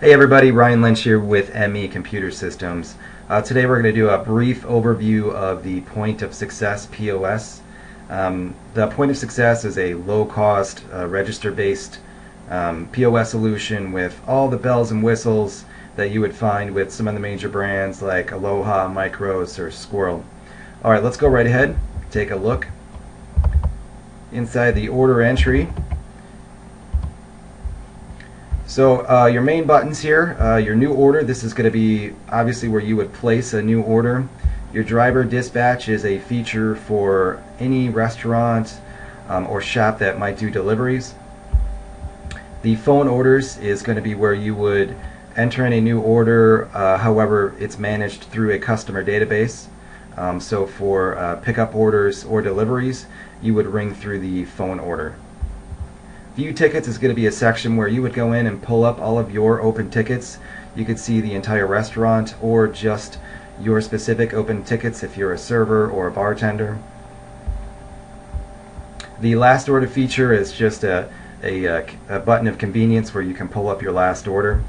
Hey everybody, Ryan Lynch here with ME Computer Systems. Today we're going to do a brief overview of the Point of Success POS. The Point of Success is a low-cost, register-based POS solution with all the bells and whistles that you would find with some of the major brands like Aloha, Micros, or Squirrel. Alright, let's go right ahead, take a look. Inside the order entry, so your main buttons here, your new order, this is going to be obviously where you would place a new order. Your driver dispatch is a feature for any restaurant or shop that might do deliveries. The phone orders is going to be where you would enter in a new order, however it's managed through a customer database. So for pickup orders or deliveries, you would ring through the phone order. View tickets is going to be a section where you would go in and pull up all of your open tickets. You could see the entire restaurant or just your specific open tickets if you're a server or a bartender. The last order feature is just a button of convenience where you can pull up your last order.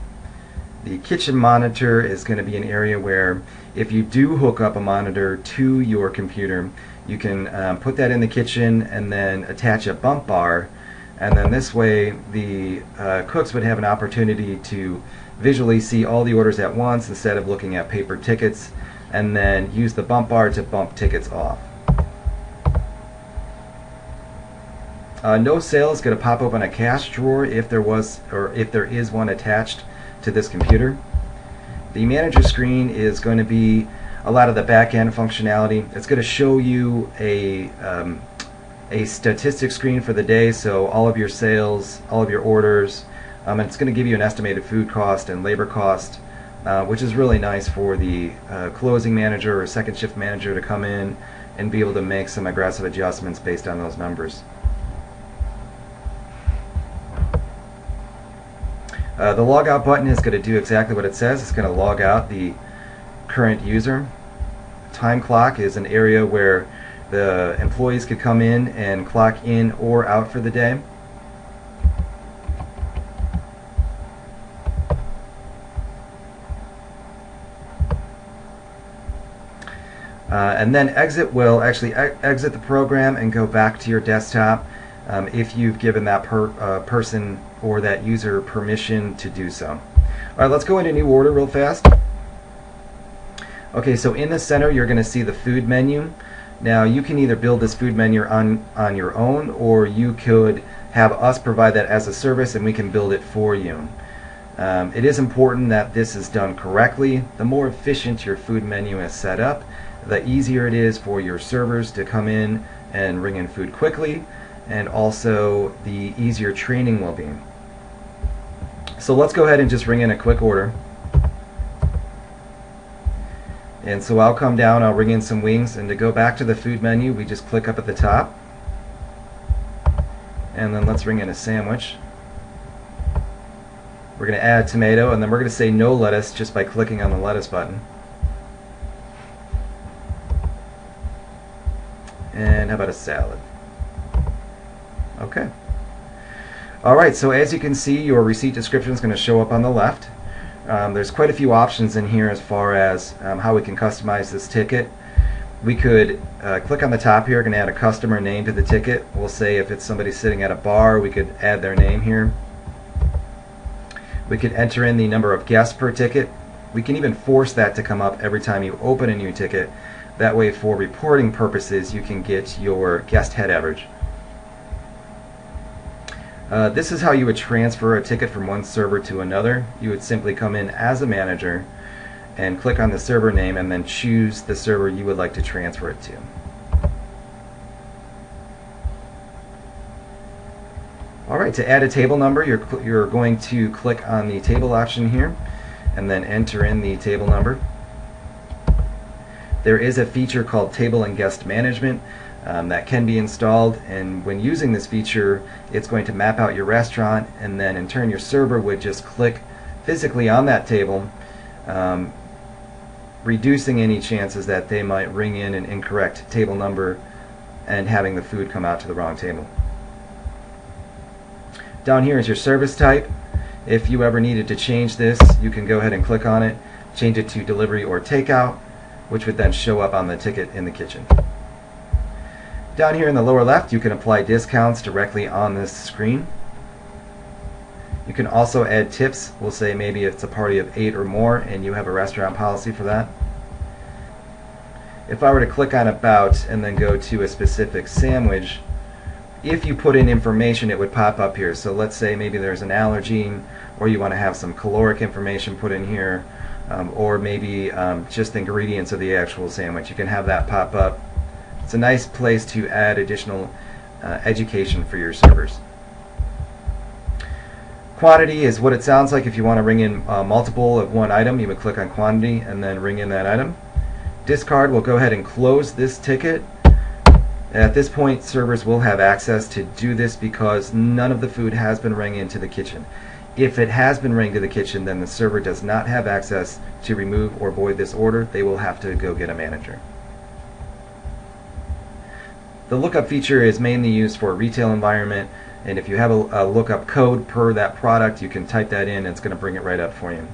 The kitchen monitor is going to be an area where if you do hook up a monitor to your computer, you can put that in the kitchen and then attach a bump bar. And then this way the cooks would have an opportunity to visually see all the orders at once instead of looking at paper tickets, and then use the bump bar to bump tickets off. No sale is going to pop open a cash drawer if there is one attached to this computer. The manager screen is going to be a lot of the back end functionality. It's going to show you a statistics screen for the day, so all of your sales, all of your orders, and it's going to give you an estimated food cost and labor cost, which is really nice for the closing manager or second shift manager to come in and be able to make some aggressive adjustments based on those numbers. The logout button is going to do exactly what it says. It's going to log out the current user. Time clock is an area where the employees could come in and clock in or out for the day. And then exit will actually exit the program and go back to your desktop if you've given that person or that user permission to do so. Alright, let's go into new order real fast. Okay, so in the center you're going to see the food menu. Now you can either build this food menu on your own, or you could have us provide that as a service and we can build it for you. It is important that this is done correctly. The more efficient your food menu is set up, the easier it is for your servers to come in and ring in food quickly, and also the easier training will be. So let's go ahead and just ring in a quick order. And so I'll come down, I'll ring in some wings, and to go back to the food menu we just click up at the top, and then let's ring in a sandwich. We're going to add tomato, and then we're going to say no lettuce just by clicking on the lettuce button. And how about a salad? Okay. Alright, so as you can see, your receipt description is going to show up on the left. There's quite a few options in here as far as how we can customize this ticket. We could click on the top here, going to add a customer name to the ticket. We'll say if it's somebody sitting at a bar, we could add their name here. We could enter in the number of guests per ticket. We can even force that to come up every time you open a new ticket. That way for reporting purposes you can get your guest head average. This is how you would transfer a ticket from one server to another. You would simply come in as a manager and click on the server name and then choose the server you would like to transfer it to. Alright, to add a table number, you're going to click on the table option here and then enter in the table number. There is a feature called Table and Guest Management that can be installed, and when using this feature it's going to map out your restaurant, and then in turn your server would just click physically on that table, reducing any chances that they might ring in an incorrect table number and having the food come out to the wrong table. Down here is your service type. If you ever needed to change this, you can go ahead and click on it, change it to delivery or takeout, which would then show up on the ticket in the kitchen. Down here in the lower left, you can apply discounts directly on this screen. You can also add tips. We'll say maybe it's a party of 8 or more and you have a restaurant policy for that. If I were to click on About and then go to a specific sandwich, if you put in information, it would pop up here. So let's say maybe there's an allergen, or you want to have some caloric information put in here, or maybe just the ingredients of the actual sandwich. You can have that pop up. It's a nice place to add additional education for your servers. Quantity is what it sounds like. If you want to ring in multiple of one item, you would click on quantity and then ring in that item. Discard will go ahead and close this ticket. At this point, servers will have access to do this because none of the food has been rung into the kitchen. If it has been rung to the kitchen, then the server does not have access to remove or void this order. They will have to go get a manager. The lookup feature is mainly used for a retail environment, and if you have a lookup code per that product, you can type that in and it's going to bring it right up for you.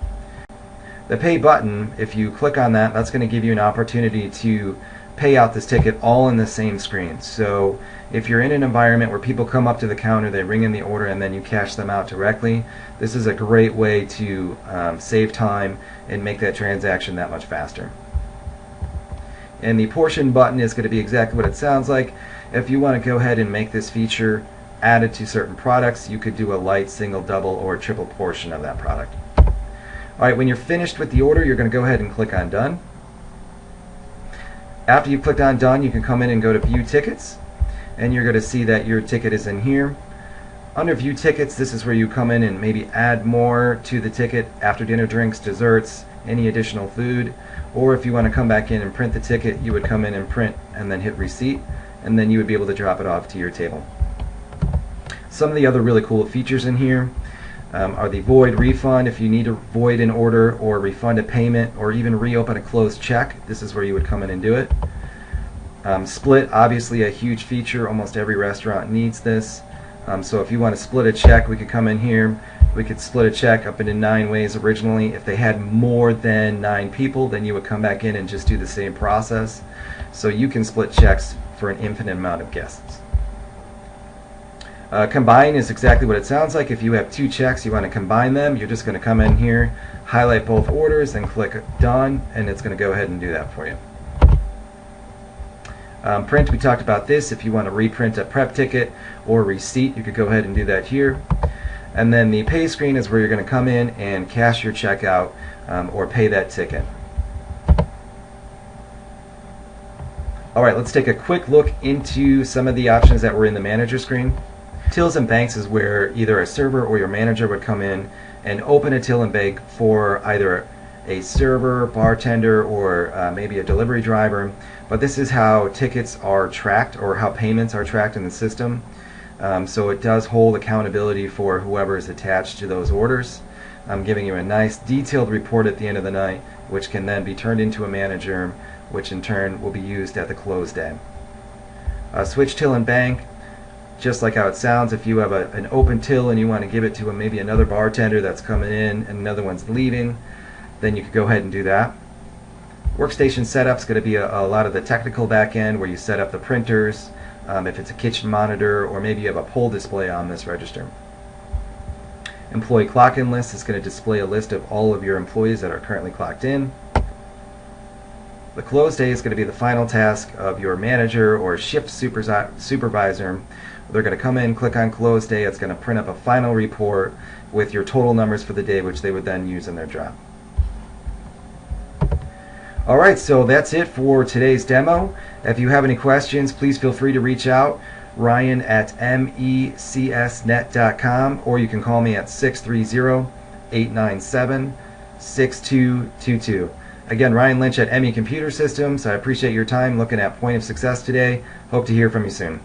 The pay button, if you click on that, that's going to give you an opportunity to pay out this ticket all in the same screen. So if you're in an environment where people come up to the counter, they ring in the order, and then you cash them out directly, this is a great way to save time and make that transaction that much faster. And the portion button is going to be exactly what it sounds like. If you want to go ahead and make this feature added to certain products, you could do a light, single, double, or triple portion of that product. Alright, when you're finished with the order, you're going to go ahead and click on Done. After you've clicked on Done, you can come in and go to View Tickets, and you're going to see that your ticket is in here. Under View Tickets, this is where you come in and maybe add more to the ticket: after dinner drinks, desserts, any additional food. Or if you want to come back in and print the ticket, you would come in and print and then hit Receipt, and then you would be able to drop it off to your table. Some of the other really cool features in here are the void refund. If you need to void an order or refund a payment or even reopen a closed check, this is where you would come in and do it. Split, obviously a huge feature. Almost every restaurant needs this. So if you want to split a check, we could come in here. We could split a check up into 9 ways originally. If they had more than 9 people, then you would come back in and just do the same process. So you can split checks for an infinite amount of guests. Combine is exactly what it sounds like. If you have 2 checks, you want to combine them, you're just going to come in here, highlight both orders, and click Done, and it's going to go ahead and do that for you. Print, we talked about this. If you want to reprint a prep ticket or receipt, you could go ahead and do that here. And then the pay screen is where you're going to come in and cash your check out or pay that ticket. Alright, let's take a quick look into some of the options that were in the manager screen. Tills and banks is where either a server or your manager would come in and open a till and bank for either a server, bartender, or maybe a delivery driver. But this is how tickets are tracked, or how payments are tracked in the system. So it does hold accountability for whoever is attached to those orders. I'm giving you a nice detailed report at the end of the night, which can then be turned into a manager, which in turn will be used at the close day. Switch till and bank, just like how it sounds. If you have an open till and you want to give it to maybe another bartender that's coming in and another one's leaving, then you could go ahead and do that. Workstation setup is going to be a lot of the technical back end where you set up the printers, if it's a kitchen monitor, or maybe you have a poll display on this register. Employee clock-in list is going to display a list of all of your employees that are currently clocked in. The close day is going to be the final task of your manager or shift supervisor. They're going to come in, click on close day. It's going to print up a final report with your total numbers for the day, which they would then use in their job. Alright, so that's it for today's demo. If you have any questions, please feel free to reach out. Ryan at mecsnet.com, or you can call me at 630-897-6222. Again, Ryan Lynch at ME Computer Systems. I appreciate your time looking at Point of Success today. Hope to hear from you soon.